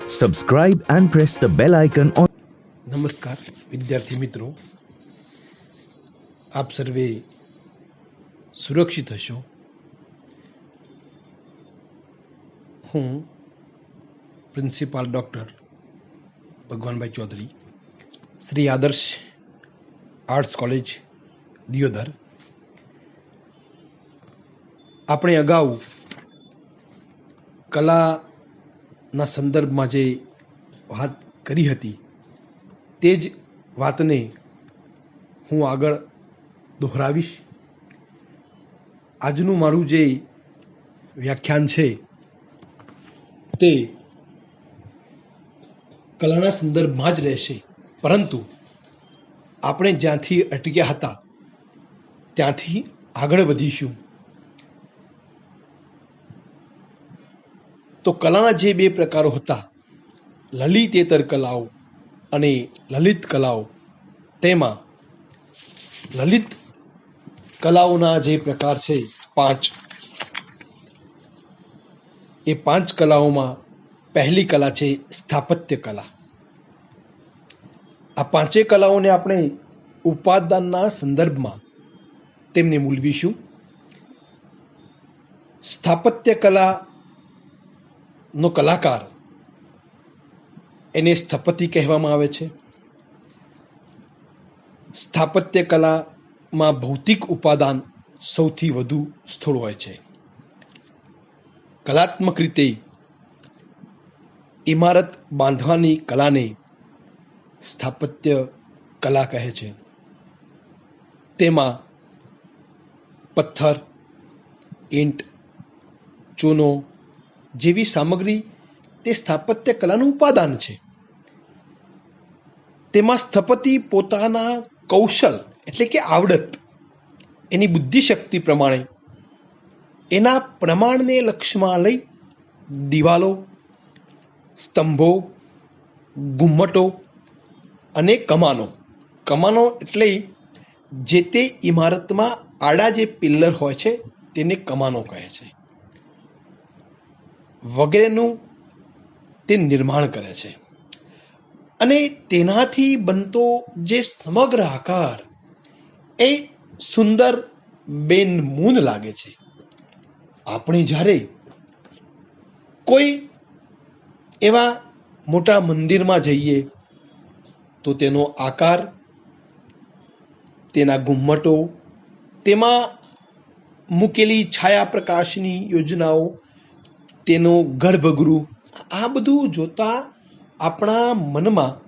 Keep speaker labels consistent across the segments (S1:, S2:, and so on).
S1: Subscribe and press the bell icon on.
S2: નમસ્કાર વિદ્યાર્થી મિત્રો, આપ સર્વે સુરક્ષિત હશો. હું પ્રિન્સિપાલ ડૉક્ટર ભગવાનભાઈ ચૌધરી, શ્રી આદર્શ આર્ટ્સ કોલેજ દિયોદર. આપણે અગાઉ કલાના સંદર્ભમાં જે વાત કરી હતી તે જ વાતને હું આગળ દોહરાવીશ. આજનું મારું જે વ્યાખ્યાન છે તે કલાના સંદર્ભમાં જ રહેશે, પરંતુ આપણે જ્યાંથી અટક્યા હતા ત્યાંથી આગળ વધીશું. તો કલાના જે બે પ્રકારો હતા, લલિતેતર કલાઓ અને લલિત કલાઓ, તેમાં લલિત કલાઓના જે પ્રકાર છે 5, એ 5 કલાઓમાં પહેલી કલા છે સ્થાપત્ય કલા. આ 5 કલાઓને આપણે ઉપાદાનના સંદર્ભમાં તેમને મૂલવીશું. સ્થાપત્ય કલાનો કલાકાર એને સ્થપતિ કહેવામાં આવે છે. સ્થાપત્ય કલામાં ભૌતિક ઉપાદાન સૌથી વધુ સ્થૂળ હોય છે. કલાત્મક રીતે ઇમારત બાંધવાની કલાને સ્થાપત્ય કલા કહે છે. તેમાં પથ્થર, ઈંટ, ચૂનો જેવી સામગ્રી તે સ્થાપત્ય કલાનું ઉપાદાન છે. તેમાં સ્થપતિ પોતાના કૌશલ એટલે કે આવડત, એની બુદ્ધિશક્તિ પ્રમાણે એના પ્રમાણને લક્ષ્યમાં લઈ દિવાલો, સ્તંભો, ગુમ્મટો અને કમાનો એટલે જે તે ઇમારતમાં આડા જે પિલ્લર હોય છે તેને કમાનો કહે છે, વગેરેનું તે નિર્માણ કરે છે. અને તેનાથી બનતો જે સમગ્ર આકાર એ સુંદર બેનમૂન લાગે છે. આપણે જ્યારે કોઈ એવા મોટા મંદિરમાં જઈએ તો તેનો આકાર, તેના ગુમ્મટો, તેમાં મૂકેલી છાયા પ્રકાશની યોજનાઓ, તેનો ગર્ભગૃહ, આ બધું જોતા આપણા મનમાં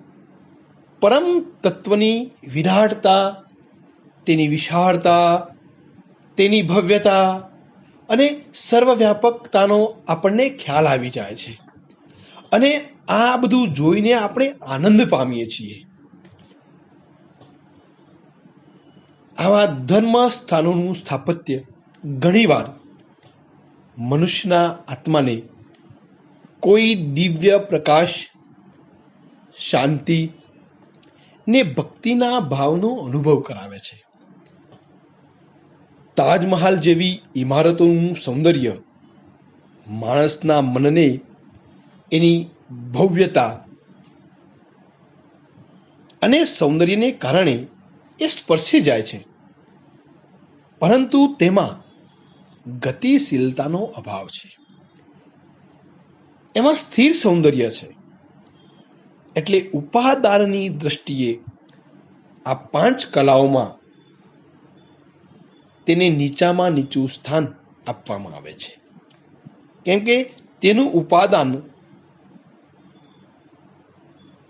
S2: પરમ તત્વની વિરાટતા, તેની વિશાળતા, તેની ભવ્યતા અને સર્વવ્યાપકતાનો આપણને ખ્યાલ આવી જાય છે. અને આ બધું જોઈને આપણે આનંદ પામીએ છીએ. આવા ધર્મ સ્થાનોનું સ્થાપત્ય ઘણીવાર મનુષ્યના આત્માને કોઈ દિવ્ય પ્રકાશ, શાંતિ ને ભક્તિના ભાવનો અનુભવ કરાવે છે. તાજમહાલ જેવી ઇમારતોનું સૌંદર્ય માણસના મનને એની ભવ્યતા અને સૌંદર્યને કારણે એ સ્પર્શી જાય છે, પરંતુ તેમાં ગતિશીલતાનો અભાવ છે. એમાં સ્થિર સૌંદર્ય છે. એટલે ઉપાદાનની દ્રષ્ટિએ આ 5 કલાઓમાં તેને નીચામાં નીચું સ્થાન આપવામાં આવે છે, કેમ કે તેનું ઉપાદાન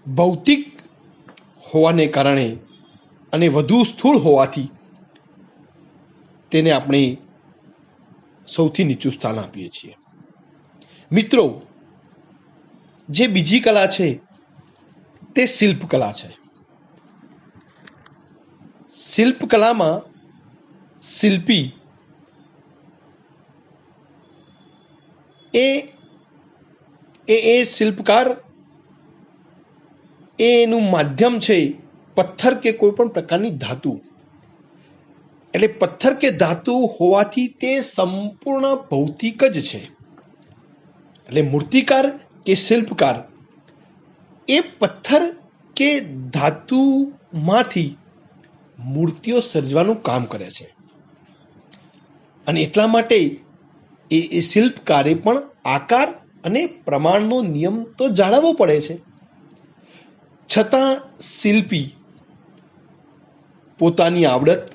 S2: ભૌતિક હોવાને કારણે અને વધુ સ્થૂળ હોવાથી તેને આપણે સૌથી નીચું સ્થાન આપીએ છીએ. મિત્રો, જે બીજી કલા છે તે શિલ્પકલા છે. શિલ્પકલામાં શિલ્પી એ શિલ્પકાર એનું માધ્યમ છે પથ્થર કે કોઈ પણ પ્રકારની ધાતુ. એટલે પથ્થર કે ધાતુ હોવાથી તે સંપૂર્ણ ભૌતિક જ છે. એટલે મૂર્તિકાર કે શિલ્પકાર એ પથ્થર કે ધાતુમાંથી મૂર્તિઓ સર્જવાનું કામ કરે છે. અને એટલા માટે એ શિલ્પકારે પણ આકાર અને પ્રમાણનો નિયમ તો જાળવવો પડે છે. છતાં શિલ્પી પોતાની આવડત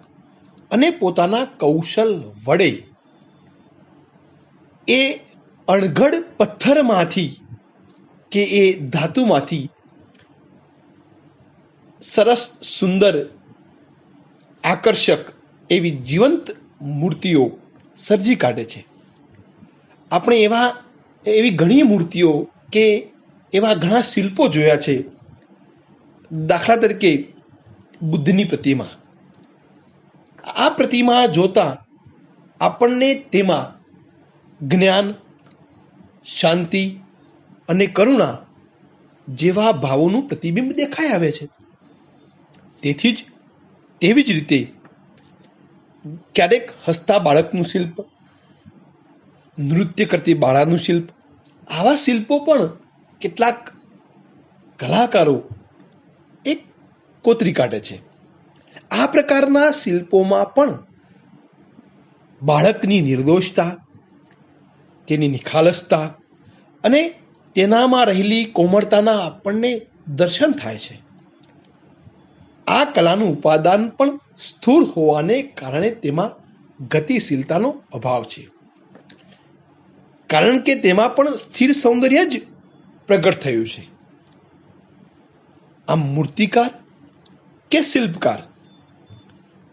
S2: અને પોતાના કૌશલ વડે એ અણઘડ પથ્થરમાંથી કે એ ધાતુમાંથી સરસ, સુંદર, આકર્ષક એવી જીવંત મૂર્તિઓ સર્જી કાઢે છે. આપણે એવી ઘણી મૂર્તિઓ કે એવા ઘણા શિલ્પો જોયા છે. દાખલા તરીકે બુદ્ધની પ્રતિમા. આ પ્રતિમા જોતા આપણને તેમાં જ્ઞાન, શાંતિ અને કરુણા જેવા ભાવોનું પ્રતિબિંબ દેખાઈ આવે છે. તેવી જ રીતે ક્યારેક હસતા બાળકનું શિલ્પ, નૃત્ય કરતી બાળાનું શિલ્પ, આવા શિલ્પો પણ કેટલાક કલાકારો એક કોતરી કાઢે છે. આ પ્રકારના શિલ્પોમાં પણ બાળકની નિર્દોષતા, તેની નિખાલસતા અને તેનામાં રહેલી કોમળતાના આપણને દર્શન થાય છે. આ કલાનું ઉપાદાન પણ સ્થૂળ હોવાને કારણે તેમાં ગતિશીલતાનો અભાવ છે. કારણ કે તેમાં પણ સ્થિર સૌંદર્ય જ પ્રગટ થયું છે. આમ મૂર્તિકાર કે શિલ્પકાર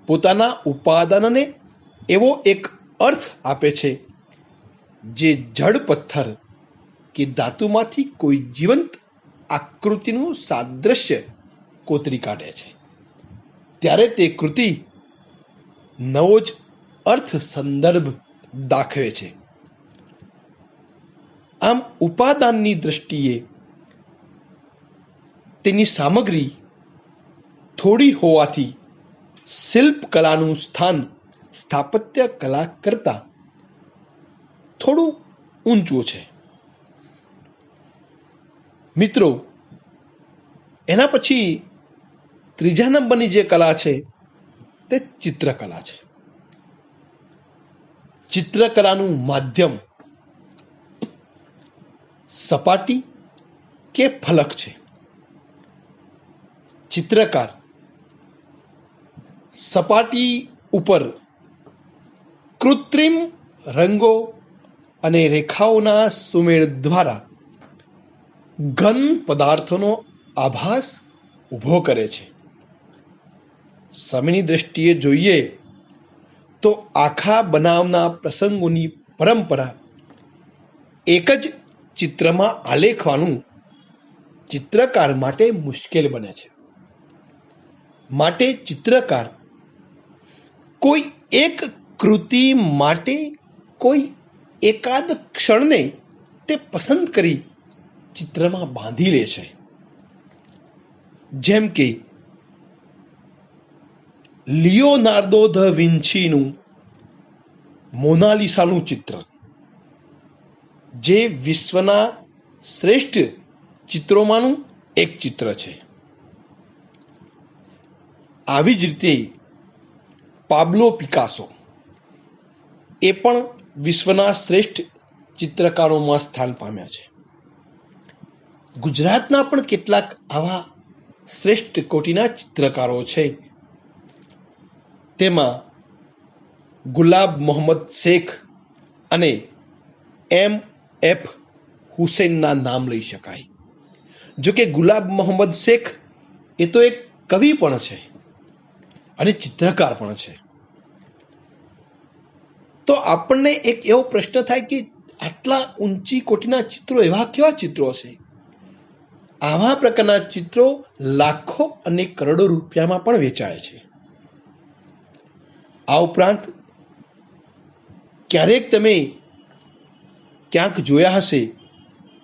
S2: પોતાના ઉપાદાનને એવો એક અર્થ આપે છે જે જડ પથ્થર કે ધાતુમાંથી કોઈ જીવંત આકૃતિનું સાદ્રશ્ય કોતરી કાઢે છે. ત્યારે તે કૃતિ નવો જ અર્થ સંદર્ભ દાખવે છે. આમ ઉપાદાનની દ્રષ્ટિએ તેની સામગ્રી થોડી હોવાથી શિલ્પકલાનું સ્થાન સ્થાપત્ય કલા કરતાં થોડું ઊંચું છે. મિત્રો, એના પછી ત્રીજા નંબરની જે કલા છે તે ચિત્રકલા છે. ચિત્રકલાનું માધ્યમ સપાટી કે ફલક છે. ચિત્રકાર સપાટી ઉપર કૃત્રિમ રંગો અને રેખાઓના સુમેળ દ્વારા ઘન પદાર્થોનો આભાસ ઊભો કરે છે. સમયની દ્રષ્ટિએ જોઈએ તો આખા બનાવના પ્રસંગોની પરંપરા એક જ ચિત્રમાં આલેખવાનું ચિત્રકાર માટે મુશ્કેલ બને છે. માટે ચિત્રકાર કોઈ એક કૃતિ માટે કોઈ એકાદ ક્ષણને તે પસંદ કરી ચિત્રમાં બાંધી લે છે. જેમ કે લિયોનાર્દો ધ વિન્સીનું મોનાલિસાનું ચિત્ર, જે વિશ્વના શ્રેષ્ઠ ચિત્રોમાંનું એક ચિત્ર છે. આવી જ રીતે પાબ્લો પિકાસો એ પણ વિશ્વના શ્રેષ્ઠ ચિત્રકારોમાં સ્થાન પામ્યા છે. ગુજરાતના પણ કેટલાક આવા શ્રેષ્ઠ કોટીના ચિત્રકારો છે. તેમાં ગુલાબ મોહમ્મદ શેખ અને M.F. હુસૈનના નામ લઈ શકાય. જો કે ગુલાબ મોહમ્મદ શેખ એ તો એક કવિ પણ છે અને ચિત્રકાર પણ છે. તો આપણને એક એવો પ્રશ્ન થાય કે આટલા ઊંચી કોટીના ચિત્રો એવા કેવા ચિત્રો હશે? આવા પ્રકારના ચિત્રો લાખો અને કરોડો રૂપિયામાં પણ વેચાય છે. આ ઉપરાંત ક્યારેક તમે ક્યાંક જોયા હશે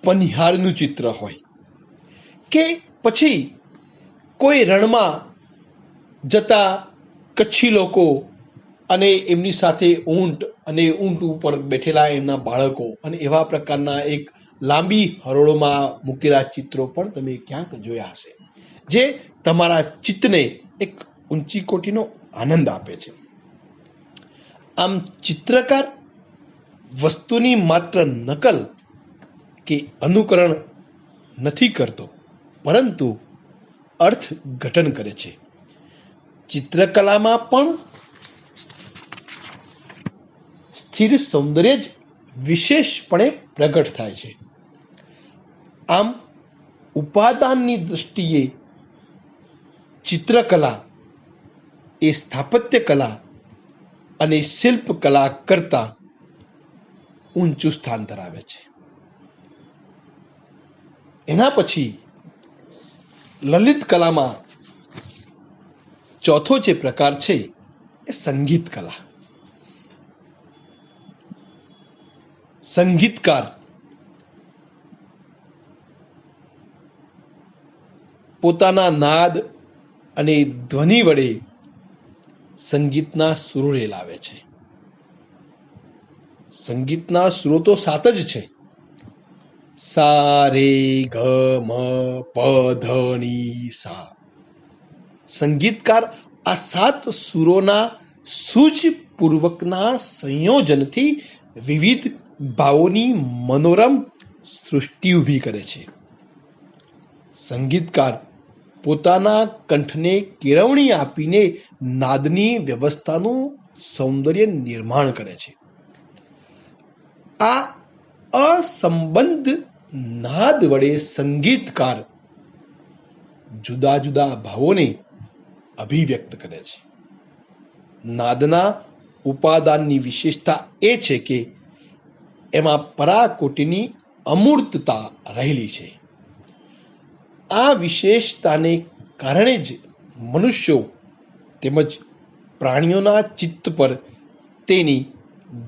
S2: પનિહારનું ચિત્ર હોય કે પછી કોઈ રણમાં જતા કચ્છી લોકો અને એમની સાથે ઊંટ અને ઊંટ ઉપર બેઠેલા એમના બાળકો અને એવા પ્રકારના એક લાંબી હરોળોમાં મૂકેલા ચિત્રો પણ તમે ક્યાંક જોયા હશે, જે તમારા ચિત્તને એક ઊંચી કોટીનો આનંદ આપે છે. આમ ચિત્રકાર વસ્તુની માત્ર નકલ કે અનુકરણ નથી કરતો, પરંતુ અર્થઘટન કરે છે. ચિત્રકલામાં પણ સ્થિર સૌંદર્ય જ વિશેષપણે પ્રગટ થાય છે. આમ ઉપાદાનની દૃષ્ટિએ ચિત્રકલા એ સ્થાપત્ય કલા અને શિલ્પકલા કરતા ઊંચું સ્થાન ધરાવે છે. એના પછી લલિત કલામાં ચોથો જે પ્રકાર છે એ સંગીત કલા. સંગીતકાર પોતાના નાદ અને ધ્વનિ વડે સંગીતના સુરો રેલાવે છે. સંગીતના સુરો તો 7 જ છે: સા રે ગ મ પ ધ ની સા. સંગીતકાર આ 7 સુરોના સૂઝપૂર્વકના સંયોજનથી વિવિધ ભાવોની મનોરમ સૃષ્ટિ ઊભી કરે છે. સંગીતકાર પોતાના કંઠને કેળવણી આપીને નાદની વ્યવસ્થાનું સૌંદર્ય નિર્માણ કરે છે. આ અસંબદ્ધ નાદ વડે સંગીતકાર જુદા જુદા ભાવોને અભિવ્યક્ત કરે છે. નાદના ઉપાદાનની વિશેષતા એ છે કે એમાં પરાકોટીની અમૂર્તતા રહેલી છે. આ વિશેષતાને કારણે જ મનુષ્યો તેમજ પ્રાણીઓના ચિત્ત પર તેની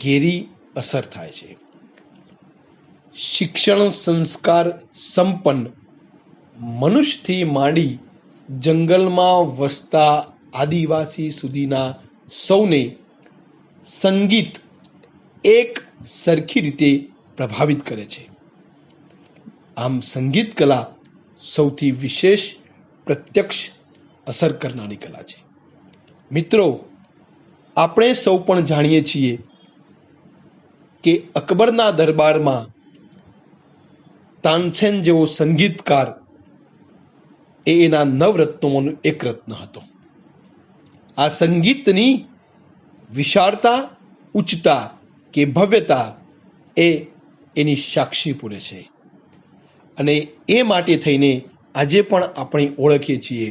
S2: ઘેરી અસર થાય છે. શિક્ષણ સંસ્કાર સંપન્ન મનુષ્યથી માંડી જંગલમાં વસતા આદિવાસી સુધીના સૌને સંગીત એક સરખી રીતે પ્રભાવિત કરે છે. આમ સંગીત કલા સૌથી વિશેષ પ્રત્યક્ષ અસર કરનારી કલા છે. મિત્રો, આપણે સૌ પણ જાણીએ છીએ કે અકબરના દરબારમાં તાનસેન જેવો સંગીતકાર એ એના 9 રત્નોમાંનું એક રત્ન હતો. આ સંગીતની વિશાળતા, ઉચ્ચતા કે ભવ્યતા એ એની સાક્ષી પૂરે છે. અને એ માટે થઈને આજે પણ આપણે ઓળખીએ છીએ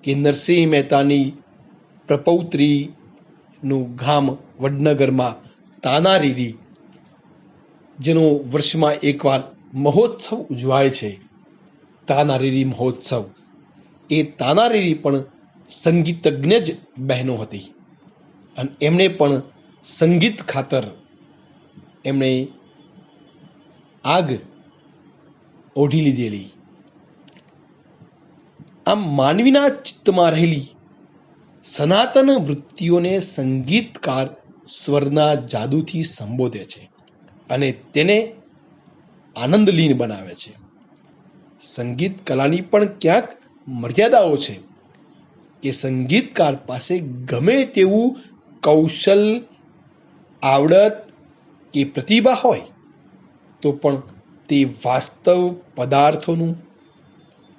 S2: કે નરસિંહ મહેતાની પ્રપૌત્રીનું ગામ વડનગરમાં તાનારીરી, જેનો વર્ષમાં એકવાર મહોત્સવ ઉજવાય છે, તાનારીરી મહોત્સવ. એ તાનારીરી પણ સંગીતજ્ઞ જ બહેનો હતી અને એમણે પણ સંગીત ખાતર એમણે આગ ઓઢી લીધેલી. આમ માનવીના ચિત્તમાં રહેલી સનાતન વૃત્તિઓને સંગીતકાર સ્વરના જાદુથી સંબોધે છે અને તેને આનંદલીન બનાવે છે. સંગીત કલાની પણ ક્યાંક મર્યાદાઓ છે કે સંગીતકાર પાસે ગમે તેવું કૌશલ, આવડત કે પ્રતિભા હોય તો પણ તે વાસ્તવ પદાર્થોનું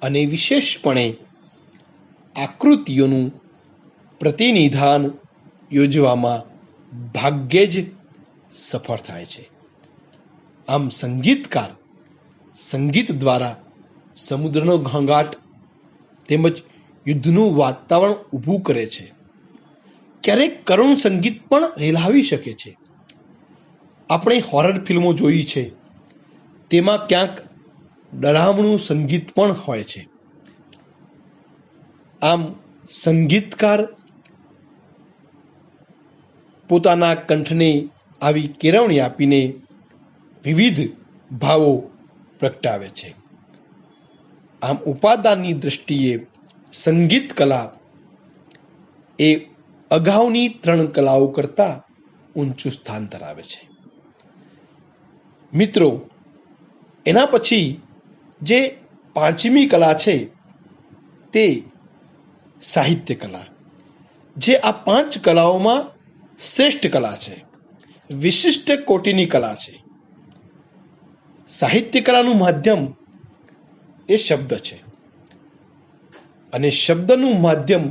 S2: અને વિશેષપણે આકૃતિઓનું પ્રતિનિધાન યોજવામાં ભાગ્યે જ સફળ થાય છે. આમ સંગીતકાર સંગીત દ્વારા સમુદ્રનો ઘોંઘાટ તેમજ યુદ્ધનું વાતાવરણ ઊભું કરે છે. ક્યારેક કરુણ સંગીત પણ રેલાવી શકે છે. આપણે હોરર ફિલ્મો જોઈ છે, તેમાં ક્યાંક ડરામણું સંગીત પણ હોય છે. આમ સંગીતકાર પોતાના કંઠને આવી કેળવણી આપીને વિવિધ ભાવો પ્રગટાવે છે. આમ ઉપાદાનની દૃષ્ટિએ સંગીત કલા એ અગાઉની 3 કલાઓ કરતાં ઊંચું સ્થાન ધરાવે છે. મિત્રો, એના પછી જે પાંચમી કલા છે તે સાહિત્ય કલા, જે આ પાંચ કલાઓમાં શ્રેષ્ઠ કલા છે, વિશિષ્ટ કોટીની કલા છે. સાહિત્ય કલાનું માધ્યમ એ શબ્દ છે અને શબ્દનું માધ્યમ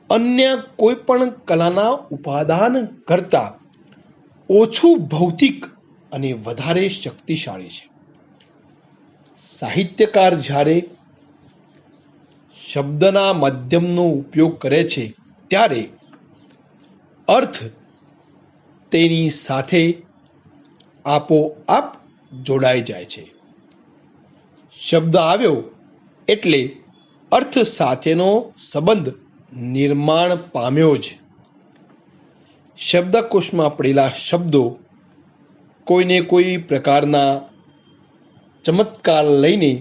S2: અન્ય કોઈ પણ કલાના ઉપાદાન કરતા ઓછું ભૌતિક અને વધારે શક્તિશાળી છે. સાહિત્યકાર જ્યારે શબ્દના માધ્યમનો ઉપયોગ કરે છે ત્યારે અર્થ તેની સાથે આપોઆપ જોડાઈ જાય છે. શબ્દ આવ્યો એટલે અર્થ સાથેનો સંબંધ નિર્માણ પામ્યો જ. શબ્દકોશમાં પડેલા શબ્દો કોઈને કોઈ પ્રકારના ચમત્કાર લઈને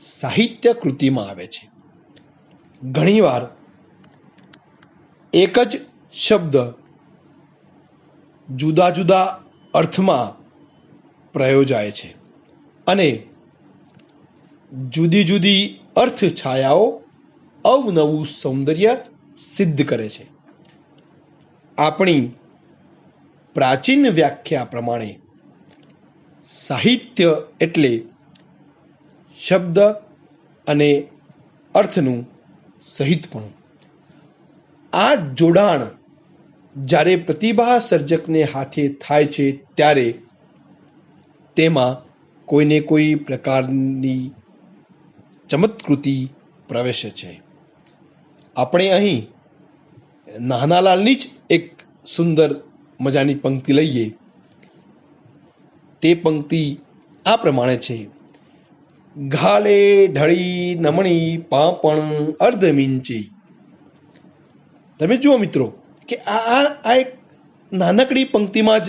S2: સાહિત્ય કૃતિમાં આવે છે. ઘણીવાર એક જ શબ્દ જુદા જુદા અર્થમાં પ્રયોજાય છે અને જુદી જુદી અર્થ છાયાઓ અવનવું સૌંદર્ય સિદ્ધ કરે છે. આપણી પ્રાચીન વ્યાખ્યા પ્રમાણે સાહિત્ય એટલે શબ્દ અને અર્થનું સહિતપણું. આ જોડાણ જ્યારે પ્રતિભા સર્જકને હાથે થાય છે ત્યારે તેમાં કોઈને કોઈ પ્રકારની ચમત્કૃતિ પ્રવેશે છે. આપણે અહીં નાનાલાલની જ એક સુંદર મજાની પંક્તિ લઈએ. તે પંક્તિ આ પ્રમાણે છે: ઘાલે ઢળી નમણી પાંપણ અર્ધમીંચી. તમે જુઓ મિત્રો કે આ એક નાનકડી પંક્તિમાં જ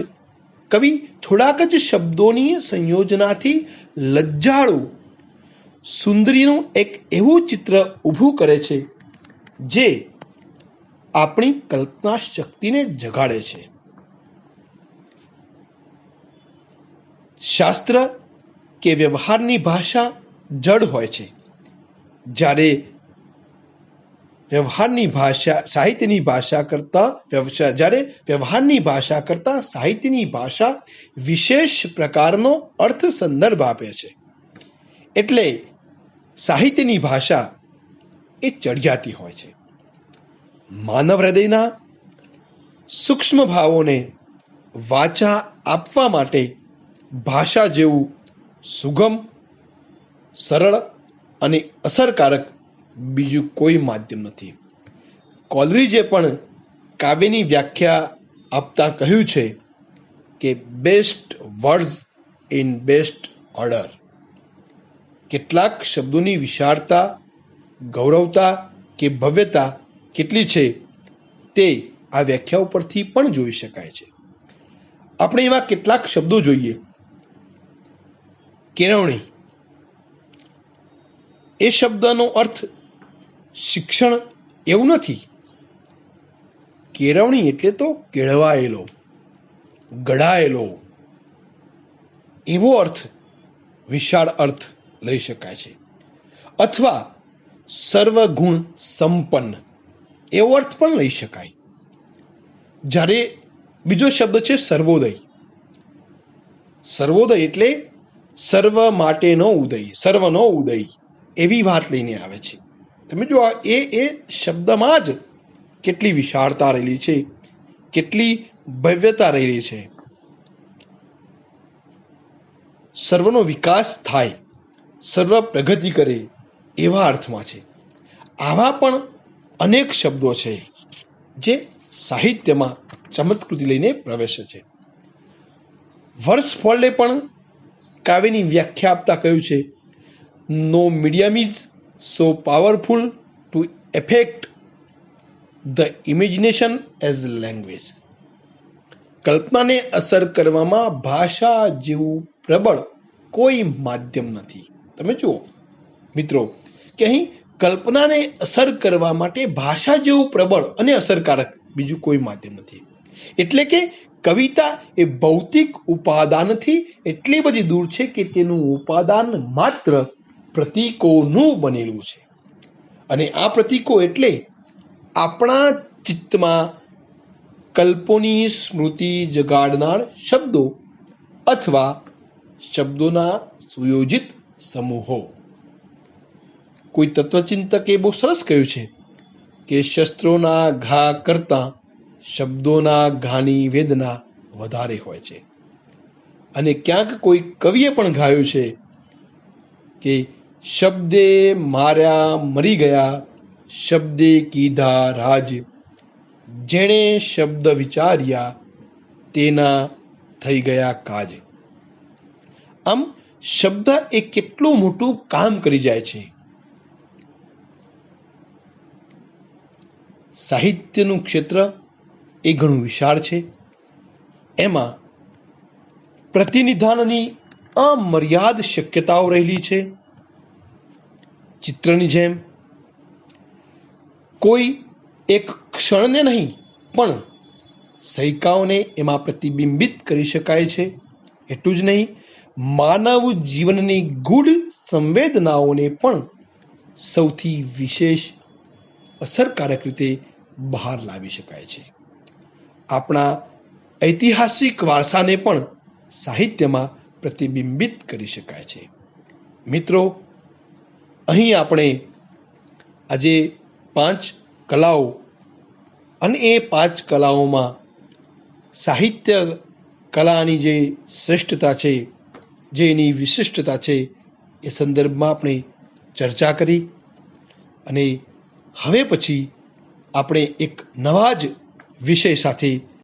S2: કવિ થોડાક જ શબ્દોની સંયોજનાથી લજ્જાળું સુંદરીનું એક એવું ચિત્ર ઊભું કરે છે જે આપણી કલ્પના શક્તિને જગાડે છે. શાસ્ત્ર કે વ્યવહારની ભાષા જડ હોય છે, જ્યારે વ્યવહારની ભાષા સાહિત્યની ભાષા કરતા સાહિત્યની ભાષા વિશેષ પ્રકારનો અર્થ સંદર્ભ આપે છે. એટલે સાહિત્યની ભાષા એ ચડિયાતી હોય છે. માનવ હૃદયના સૂક્ષ્મ ભાવોને વાચા આપવા માટે ભાષા જેવું સુગમ, સરળ અને અસરકારક બીજું કોઈ માધ્યમ નથી. કોલરીજે પણ કાવ્યની વ્યાખ્યા આપતા કહ્યું છે કે best words in best order. કેટલાક શબ્દોની વિશાળતા, ગૌરવતા કે ભવ્યતા કેટલી છે તે આ વ્યાખ્યા ઉપરથી પણ જોઈ શકાય છે. આપણે એવા કેટલાક શબ્દો જોઈએ. કેળવણી એ શબ્દનો અર્થ શિક્ષણ એવું નથી. કેળવણી એટલે તો કેળવાયેલો, ઘડાયેલો એવો અર્થ, વિશાળ અર્થ લઈ શકાય છે. અથવા સર્વગુણ સંપન્ન એવો અર્થ પણ લઈ શકાય. જ્યારે બીજો શબ્દ છે સર્વોદય. સર્વોદય એટલે સર્વ માટેનો ઉદય, સર્વનો ઉદય એવી વાત લઈને આવે છે. તમે જો એ શબ્દમાં જ કેટલી વિશાળતા રહેલી છે, કેટલી ભવ્યતા રહેલી છે. સર્વનો વિકાસ થાય, સર્વ પ્રગતિ કરે એવા અર્થમાં છે. આવા પણ અનેક શબ્દો છે જે સાહિત્યમાં ચમત્કૃતિ લઈને પ્રવેશે છે. વર્સફોલ્ડે પણ કાવ્યની વ્યાખ્યા આપતા કહ્યું છે, no medium is so powerful to affect the imagination as language. કલ્પનાને અસર કરવામાં ભાષા જેવું પ્રબળ કોઈ માધ્યમ નથી. તમે જુઓ મિત્રો કે અહીં કલ્પનાને અસર કરવા માટે ભાષા જેવું પ્રબળ અને અસરકારક બીજું કોઈ માધ્યમ નથી. એટલે કે કવિતા એ ભૌતિક ઉપાદાનથી એટલી બધી દૂર છે કે તેનું ઉપાદાન માત્ર પ્રતીકોનું બનેલું છે. અને આ પ્રતીકો એટલે આપણા ચિત્તમાં કલ્પોની સ્મૃતિ જગાડનાર શબ્દો અથવા શબ્દોના સુયોજિત સમૂહો. કોઈ તત્વચિંતકે બહુ સરસ કહ્યું છે કે શસ્ત્રોના ઘા કરતાં શબ્દોના ઘાની વેદના વધારે હોય છે. અને ક્યાંક કોઈ કવિએ પણ ગાયું છે કે શબ્દે માર્યા મરી ગયા, શબ્દે કીધા રાજ, જેણે શબ્દ વિચાર્યા તેના થઈ ગયા કાજ. આમ શબ્દ એ કેટલું મોટું કામ કરી જાય છે. સાહિત્યનું ક્ષેત્ર એ ઘણું વિશાળ છે. એમાં પ્રતિનિધાનની અમર્યાદ શક્યતાઓ રહેલી છે. ચિત્રની જેમ કોઈ એક ક્ષણને નહીં પણ સૈકાઓને એમાં પ્રતિબિંબિત કરી શકાય છે. એટલું જ નહીં, માનવ જીવનની ગૂઢ સંવેદનાઓને પણ સૌથી વિશેષ અસરકારક રીતે બહાર લાવી શકાય છે. આપણા ઐતિહાસિક વારસાને પણ સાહિત્યમાં પ્રતિબિંબિત કરી શકાય છે. મિત્રો, અહીં આપણે આજે 5 કલાઓ અને એ 5 કલાઓમાં સાહિત્ય કલાની જે શ્રેષ્ઠતા છે, જે એની વિશિષ્ટતા છે, એ સંદર્ભમાં આપણે ચર્ચા કરી. અને હવે પછી આપણે એક નવા જ વિષય સાથે